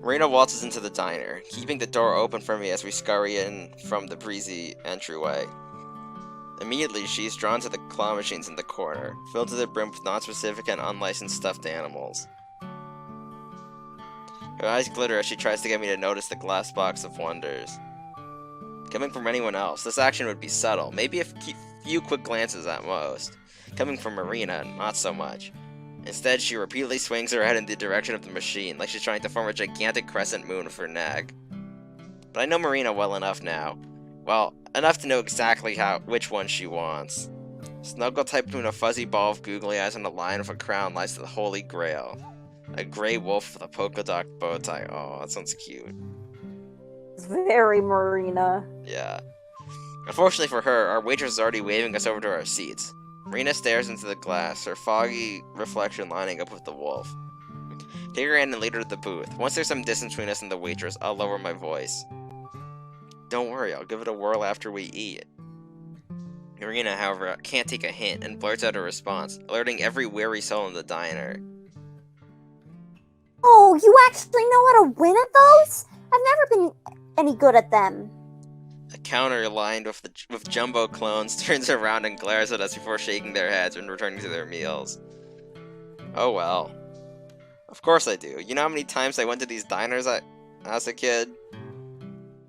Marina waltzes into the diner, keeping the door open for me as we scurry in from the breezy entryway. Immediately, she is drawn to the claw machines in the corner, filled to the brim with non-specific and unlicensed stuffed animals. Her eyes glitter as she tries to get me to notice the glass box of wonders. Coming from anyone else, this action would be subtle, maybe a few quick glances at most. Coming from Marina, not so much. Instead, she repeatedly swings her head in the direction of the machine, like she's trying to form a gigantic crescent moon with her neck. But I know Marina well enough now. Well, enough to know exactly which one she wants. Snuggle typed between a fuzzy ball of googly eyes and a lion with a crown lies to the Holy Grail. A gray wolf with a polka dot bow tie. Oh, that sounds cute. It's very Marina. Yeah. Unfortunately for her, our waitress is already waving us over to our seats. Marina stares into the glass, her foggy reflection lining up with the wolf. Take her hand and lead her to the booth. Once there's some distance between us and the waitress, I'll lower my voice. Don't worry, I'll give it a whirl after we eat. Marina, however, can't take a hint and blurts out a response, alerting every weary soul in the diner. Oh, you actually know how to win at those? I've never been any good at them. A counter lined with jumbo clones turns around and glares at us before shaking their heads and returning to their meals. Oh well. Of course I do. You know how many times I went to these diners as a kid?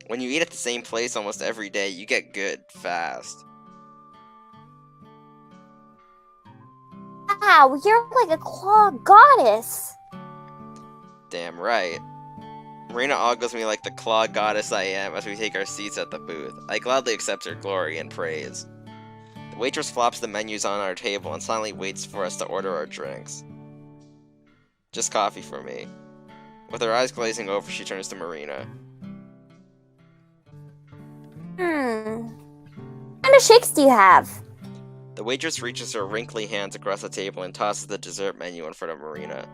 When you eat at the same place almost every day, you get good fast. Wow, you're like a claw goddess. Damn right. Marina ogles me like the claw goddess I am as we take our seats at the booth. I gladly accept her glory and praise. The waitress flops the menus on our table and silently waits for us to order our drinks. Just coffee for me. With her eyes glazing over, she turns to Marina. What kind of shakes do you have? The waitress reaches her wrinkly hands across the table and tosses the dessert menu in front of Marina.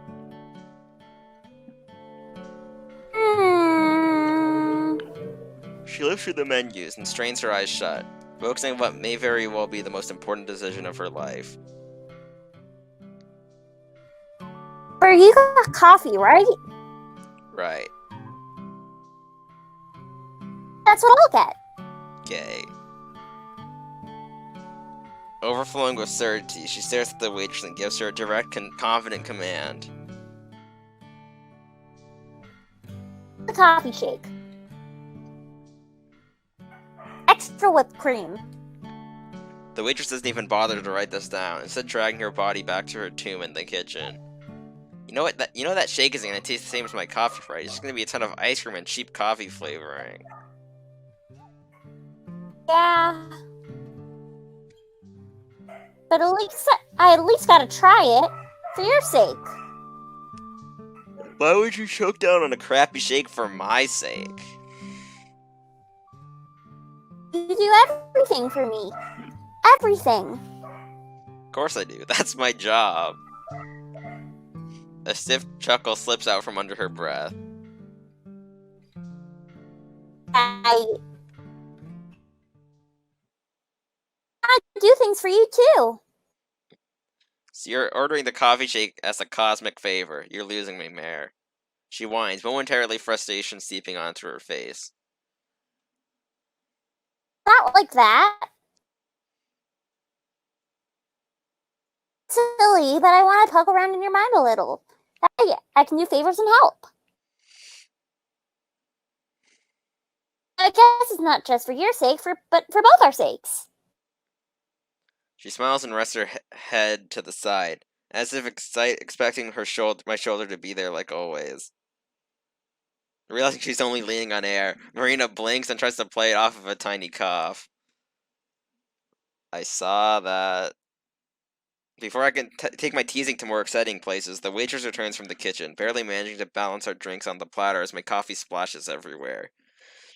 She lifts through the menus and strains her eyes shut, focusing on what may very well be the most important decision of her life. Or you got coffee, right? Right. That's what I'll get. Gay. Overflowing with certainty, she stares at the waitress and gives her a direct, confident command. The coffee shake. Extra whipped cream. The waitress doesn't even bother to write this down, instead dragging her body back to her tomb in the kitchen. You know what? That shake isn't gonna taste the same as my coffee, right? It's just gonna be a ton of ice cream and cheap coffee flavoring. Yeah. But I at least gotta try it. For your sake. Why would you choke down on a crappy shake for my sake? You do everything for me. Everything. Of course I do. That's my job. A stiff chuckle slips out from under her breath. I do things for you too. So you're ordering the coffee shake as a cosmic favor. You're losing me, Mare. She whines, momentarily frustration seeping onto her face. Not like that. Silly, but I want to poke around in your mind a little. I can do favors and help. I guess it's not just for your sake, but for both our sakes. She smiles and rests her head to the side, as if expecting my shoulder to be there like always. Realizing she's only leaning on air, Marina blinks and tries to play it off of a tiny cough. I saw that. Before I can take my teasing to more exciting places, the waitress returns from the kitchen, barely managing to balance our drinks on the platter as my coffee splashes everywhere.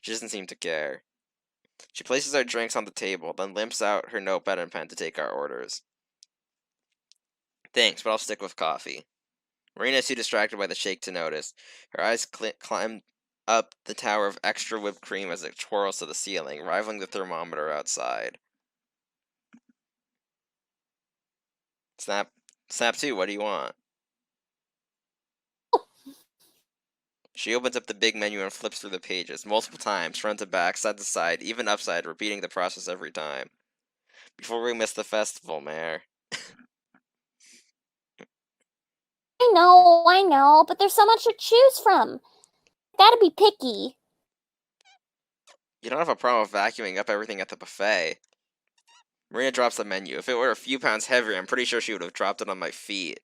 She doesn't seem to care. She places our drinks on the table, then limps out her notepad and pen to take our orders. Thanks, but I'll stick with coffee. Marina is too distracted by the shake to notice. Her eyes climb up the tower of extra whipped cream as it twirls to the ceiling, rivaling the thermometer outside. Snap 2, what do you want? She opens up the big menu and flips through the pages, multiple times, front to back, side to side, even upside, repeating the process every time. Before we miss the festival, Mare. I know, but there's so much to choose from. Gotta be picky. You don't have a problem with vacuuming up everything at the buffet. Marina drops the menu. If it were a few pounds heavier, I'm pretty sure she would have dropped it on my feet.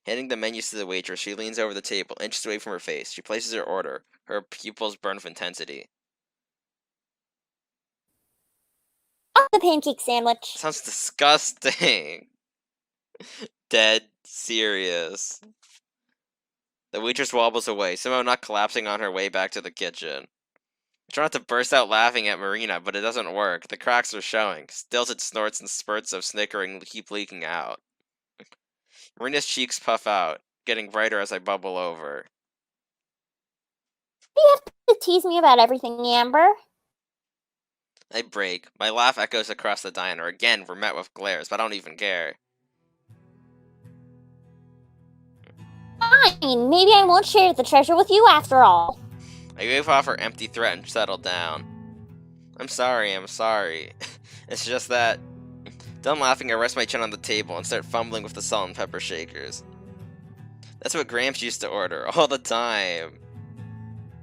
Handing the menus to the waitress, she leans over the table, inches away from her face. She places her order. Her pupils burn with intensity. Oh, the pancake sandwich. Sounds disgusting. Dead serious. The waitress wobbles away, somehow not collapsing on her way back to the kitchen. I try not to burst out laughing at Marina, but it doesn't work. The cracks are showing. Stilted snorts and spurts of snickering keep leaking out. Marina's cheeks puff out, getting brighter as I bubble over. You have to tease me about everything, Amber. I break. My laugh echoes across the diner. Again, we're met with glares, but I don't even care. Fine, maybe I won't share the treasure with you after all. I wave off her empty threat and settle down. I'm sorry. It's just that... Done laughing, I rest my chin on the table and start fumbling with the salt and pepper shakers. That's what Gramps used to order, all the time.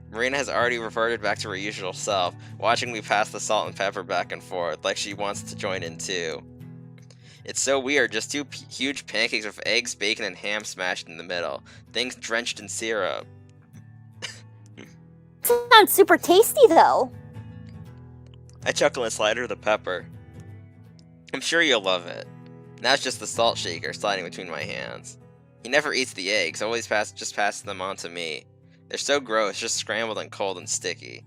Marina has already reverted back to her usual self, watching me pass the salt and pepper back and forth, like she wants to join in too. It's so weird, just two huge pancakes with eggs, bacon, and ham smashed in the middle. Things drenched in syrup. Sounds super tasty, though. I chuckle and slide her the pepper. I'm sure you'll love it. Now it's just the salt shaker sliding between my hands. He never eats the eggs, always just passes them on to me. They're so gross, just scrambled and cold and sticky.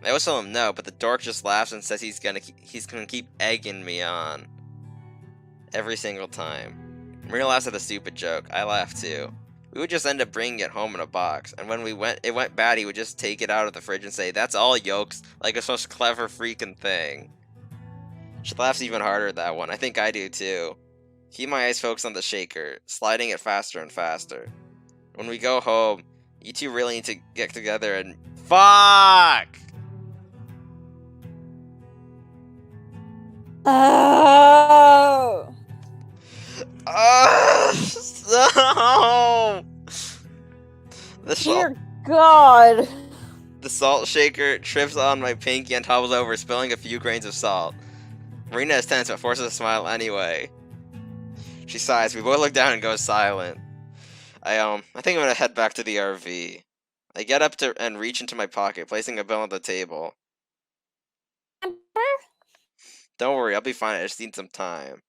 I always tell him no, but the dork just laughs and says he's gonna keep egging me on. Every single time. Marina laughs at the stupid joke. I laugh too. We would just end up bringing it home in a box, and when it went bad, he would just take it out of the fridge and say, "That's all, yolks," like it's the most clever freaking thing. She laughs even harder at that one. I think I do too. Keep my eyes focused on the shaker, sliding it faster and faster. When we go home, you two really need to get together and... Fuck! Oh. No! Dear God. The salt shaker trips on my pinky and topples over, spilling a few grains of salt. Marina is tense but forces a smile anyway. She sighs. We both look down and go silent. I think I'm gonna head back to the RV. I get up and reach into my pocket, placing a bill on the table. Amber? Don't worry, I'll be fine. I just need some time.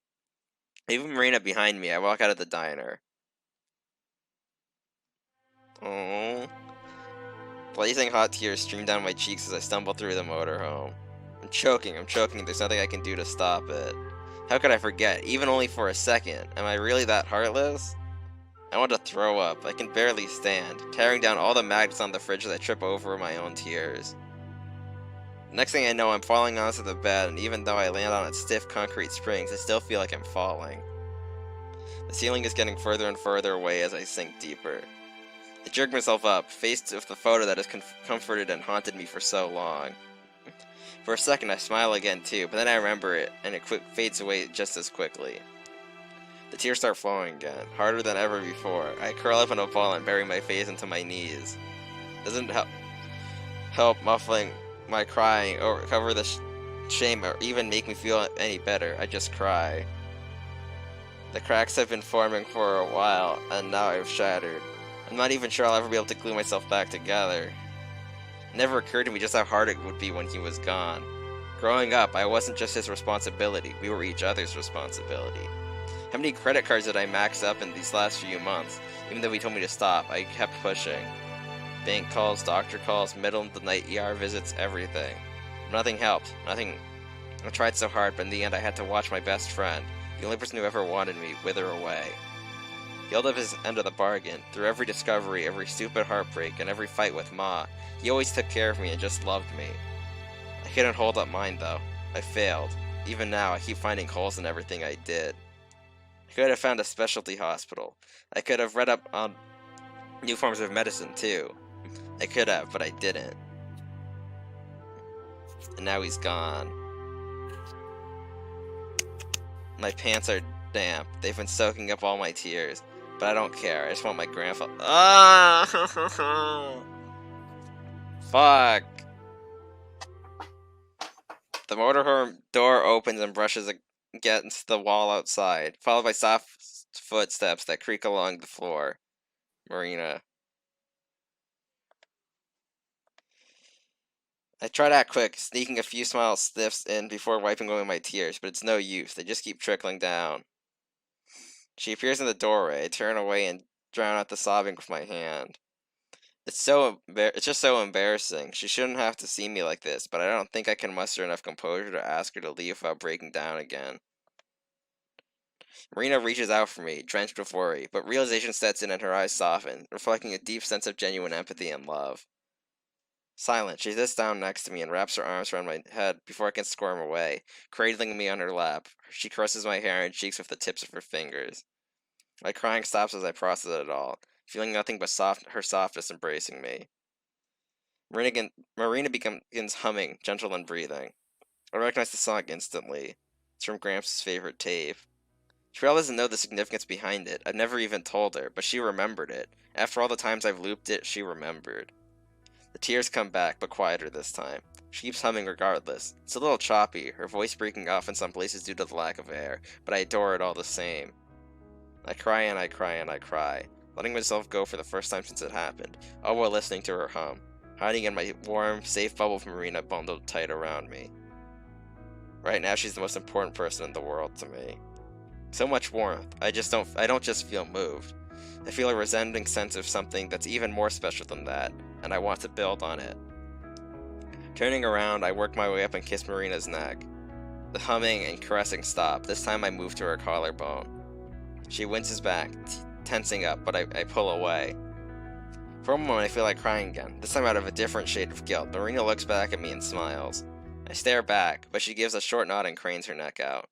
Leaving Marina behind me, I walk out of the diner. Oh. Blazing hot tears stream down my cheeks as I stumble through the motorhome. I'm choking. There's nothing I can do to stop it. How could I forget, even only for a second? Am I really that heartless? I want to throw up. I can barely stand, tearing down all the magnets on the fridge as I trip over my own tears. Next thing I know, I'm falling onto the bed, and even though I land on its stiff concrete springs, I still feel like I'm falling. The ceiling is getting further and further away as I sink deeper. I jerk myself up, faced with the photo that has comforted and haunted me for so long. For a second, I smile again too, but then I remember it, and it fades away just as quickly. The tears start flowing again, harder than ever before. I curl up in a ball and bury my face into my knees. Doesn't help muffling my crying or cover the shame or even make me feel any better. I just cry. The cracks have been forming for a while, and now I've shattered. I'm not even sure I'll ever be able to glue myself back together. It never occurred to me just how hard it would be when he was gone. Growing up, I wasn't just his responsibility, we were each other's responsibility. How many credit cards did I max up in these last few months? Even though he told me to stop, I kept pushing. Bank calls, doctor calls, middle of the night ER visits, everything. Nothing helped. Nothing. I tried so hard, but in the end I had to watch my best friend, the only person who ever wanted me, wither away. He held up his end of the bargain. Through every discovery, every stupid heartbreak, and every fight with Ma, he always took care of me and just loved me. I couldn't hold up mine, though. I failed. Even now, I keep finding holes in everything I did. I could have found a specialty hospital. I could have read up on New forms of medicine, too. I could have, but I didn't. And now he's gone. My pants are damp. They've been soaking up all my tears. But I don't care. I just want my grandfather. Ah! Fuck. The motorhome door opens and brushes against the wall outside, followed by soft footsteps that creak along the floor. Marina. I try to act quick, sneaking a few small sniffs in before wiping away my tears, but it's no use. They just keep trickling down. She appears in the doorway. I turn away and drown out the sobbing with my hand. It's just so embarrassing. She shouldn't have to see me like this, but I don't think I can muster enough composure to ask her to leave without breaking down again. Marina reaches out for me, drenched with worry, but realization sets in and her eyes soften, reflecting a deep sense of genuine empathy and love. Silent, she sits down next to me and wraps her arms around my head before I can squirm away, cradling me on her lap. She caresses my hair and cheeks with the tips of her fingers. My crying stops as I process it all, feeling nothing but her softness embracing me. Marina begins humming, gentle and breathing. I recognize the song instantly. It's from Gramps' favorite tape. She probably doesn't know the significance behind it. I've never even told her, but she remembered it. After all the times I've looped it, she remembered. The tears come back, but quieter this time. She keeps humming regardless. It's a little choppy, her voice breaking off in some places due to the lack of air, but I adore it all the same. I cry and I cry and I cry, letting myself go for the first time since it happened, all while listening to her hum, hiding in my warm, safe bubble of Marina bundled tight around me. Right now she's the most important person in the world to me. So much warmth, I don't just feel moved. I feel a resounding sense of something that's even more special than that, and I want to build on it. Turning around, I work my way up and kiss Marina's neck. The humming and caressing stop. This time I move to her collarbone. She winces back, tensing up, but I pull away. For a moment I feel like crying again, this time out of a different shade of guilt. Marina looks back at me and smiles. I stare back, but she gives a short nod and cranes her neck out.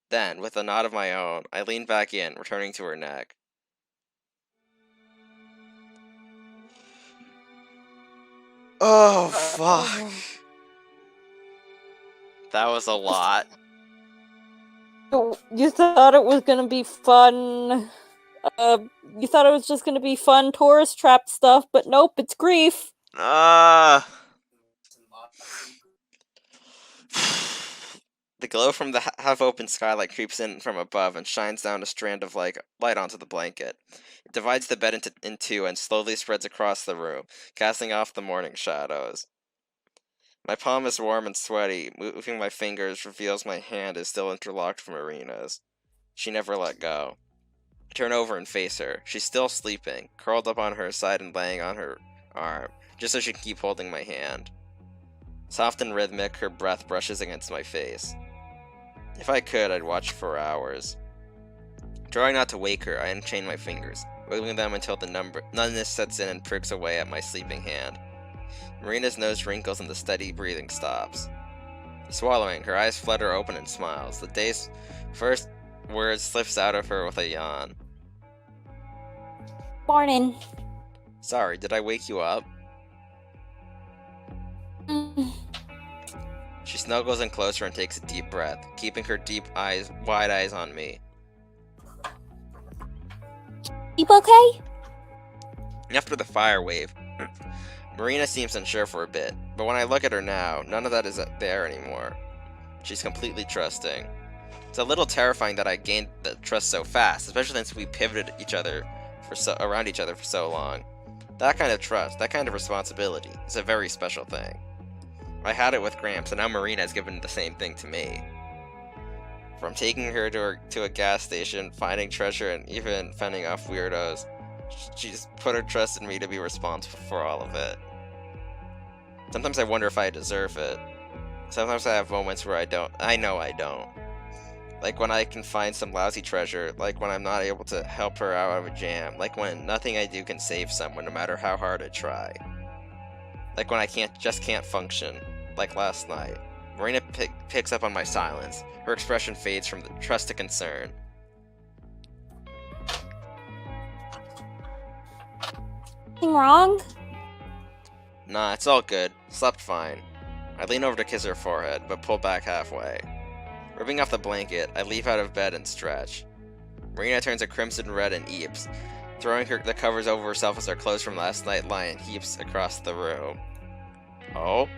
Then, with a nod of my own, I lean back in, returning to her neck. Oh, fuck. That was a lot. You thought it was gonna be fun. You thought it was just gonna be fun tourist trap stuff, but nope, it's grief. The glow from the half-open skylight creeps in from above and shines down a strand of light onto the blanket. It divides the bed in two and slowly spreads across the room, casting off the morning shadows. My palm is warm and sweaty. Moving my fingers reveals my hand is still interlocked from Marina's. She never let go. I turn over and face her. She's still sleeping, curled up on her side and laying on her arm, just so she can keep holding my hand. Soft and rhythmic, her breath brushes against my face. If I could, I'd watch for hours. Trying not to wake her, I unchain my fingers, wiggling them until the numbness sets in and pricks away at my sleeping hand. Marina's nose wrinkles and the steady breathing stops. Swallowing, her eyes flutter open and smiles. The day's first word slips out of her with a yawn. Morning. Sorry, did I wake you up? She snuggles in closer and takes a deep breath, keeping her wide eyes on me. You okay? After the fire wave, Marina seems unsure for a bit, but when I look at her now, none of that is there anymore. She's completely trusting. It's a little terrifying that I gained the trust so fast, especially since we pivoted around each other for so long. That kind of trust, that kind of responsibility, is a very special thing. I had it with Gramps, and now Marina has given the same thing to me. From taking her to a gas station, finding treasure, and even fending off weirdos, she's put her trust in me to be responsible for all of it. Sometimes I wonder if I deserve it. Sometimes I have moments where I know I don't. Like when I can find some lousy treasure, like when I'm not able to help her out of a jam, like when nothing I do can save someone no matter how hard I try. Like when I just can't function, like last night. Marina picks up on my silence. Her expression fades from the trust to concern. Anything wrong? Nah, it's all good. Slept fine. I lean over to kiss her forehead, but pull back halfway. Ripping off the blanket, I leap out of bed and stretch. Marina turns a crimson red and eeps, throwing the covers over herself as our clothes from last night lie in heaps across the room. Oh?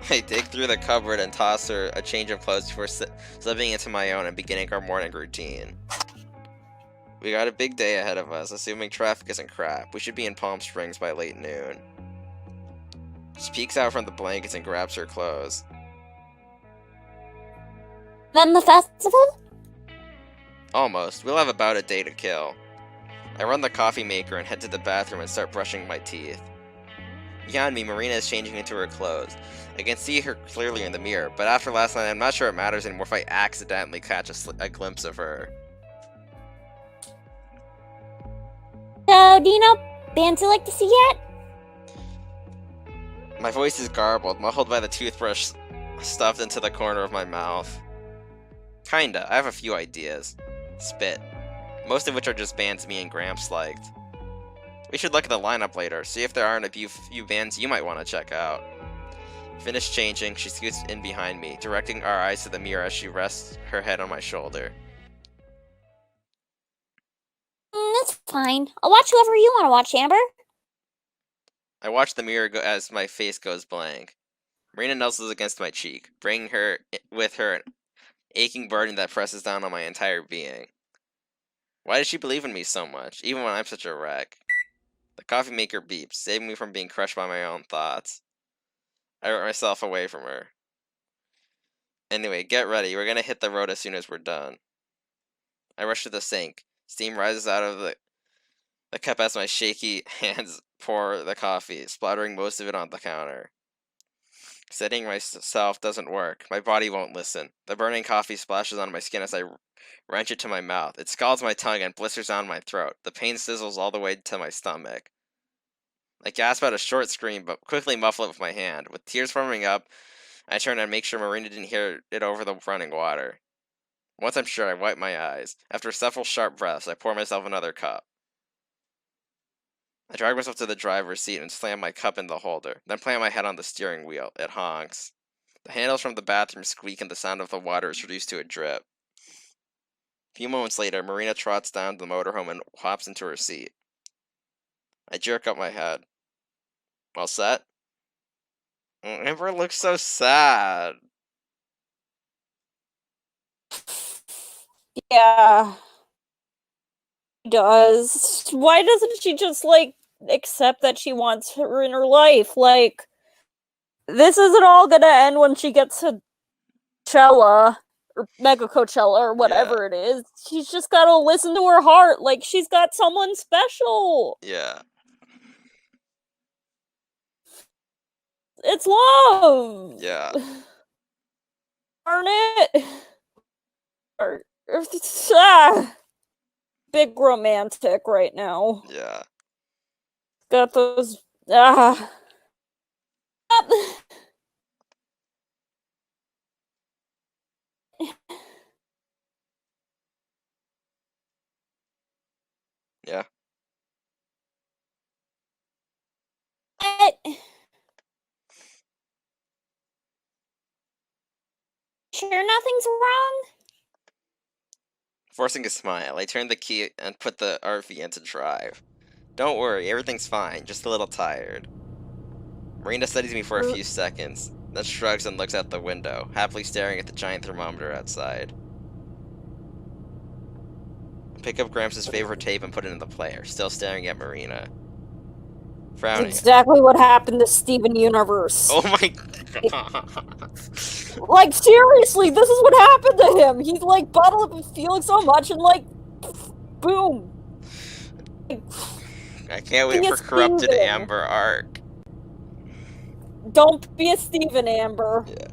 I dig through the cupboard and toss her a change of clothes before slipping into my own and beginning our morning routine. We got a big day ahead of us, assuming traffic isn't crap. We should be in Palm Springs by late noon. She peeks out from the blankets and grabs her clothes. Then the festival? Almost. We'll have about a day to kill. I run the coffee maker and head to the bathroom and start brushing my teeth. Behind me, Marina is changing into her clothes. I can see her clearly in the mirror, but after last night, I'm not sure it matters anymore if I accidentally catch a glimpse of her. So, do you know bands you like to see yet? My voice is garbled, muffled by the toothbrush stuffed into the corner of my mouth. Kinda. I have a few ideas. Spit. Most of which are just bands me and Gramps liked. We should look at the lineup later, see if there aren't a few bands you might want to check out. Finished changing, she scoots in behind me, directing our eyes to the mirror as she rests her head on my shoulder. That's fine. I'll watch whoever you want to watch, Amber. I watch the mirror as my face goes blank. Marina nuzzles against my cheek, bringing her with her an aching burden that presses down on my entire being. Why does she believe in me so much, even when I'm such a wreck? The coffee maker beeps, saving me from being crushed by my own thoughts. I rip myself away from her. Anyway, get ready, we're gonna hit the road as soon as we're done. I rush to the sink. Steam rises out of the cup as my shaky hands pour the coffee, splattering most of it on the counter. Setting myself doesn't work. My body won't listen. The burning coffee splashes on my skin as I wrench it to my mouth. It scalds my tongue and blisters down my throat. The pain sizzles all the way to my stomach. I gasp out a short scream, but quickly muffle it with my hand. With tears forming up, I turn and make sure Marina didn't hear it over the running water. Once I'm sure, I wipe my eyes. After several sharp breaths, I pour myself another cup. I drag myself to the driver's seat and slam my cup in the holder, then plant my head on the steering wheel. It honks. The handles from the bathroom squeak and the sound of the water is reduced to a drip. A few moments later, Marina trots down to the motorhome and hops into her seat. I jerk up my head. All set? Amber looks so sad. Yeah. She does. Why doesn't she just, like, accept that she wants her in her life? Like, this isn't all gonna end when she gets to Coachella, or Mega Coachella, or whatever it is. She's just gotta listen to her heart. Like, she's got someone special. Yeah. It's love. Yeah. Darn it. Big romantic right now. Yeah. Got those. Yeah. Sure nothing's wrong? Forcing a smile, I turn the key and put the RV into drive. Don't worry, everything's fine, just a little tired. Marina studies me for a few seconds, then shrugs and looks out the window, happily staring at the giant thermometer outside. I pick up Gramps' favorite tape and put it in the player, still staring at Marina. Frowning. Exactly what happened to Steven Universe. Oh my god. Like, seriously, this is what happened to him. He, like, bottled up his feelings so much and, like, boom. I can't wait for Corrupted Amber arc. Don't be a Steven, Amber. Yeah.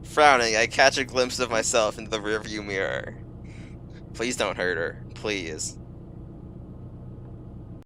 Frowning, I catch a glimpse of myself in the rearview mirror. Please don't hurt her. Please.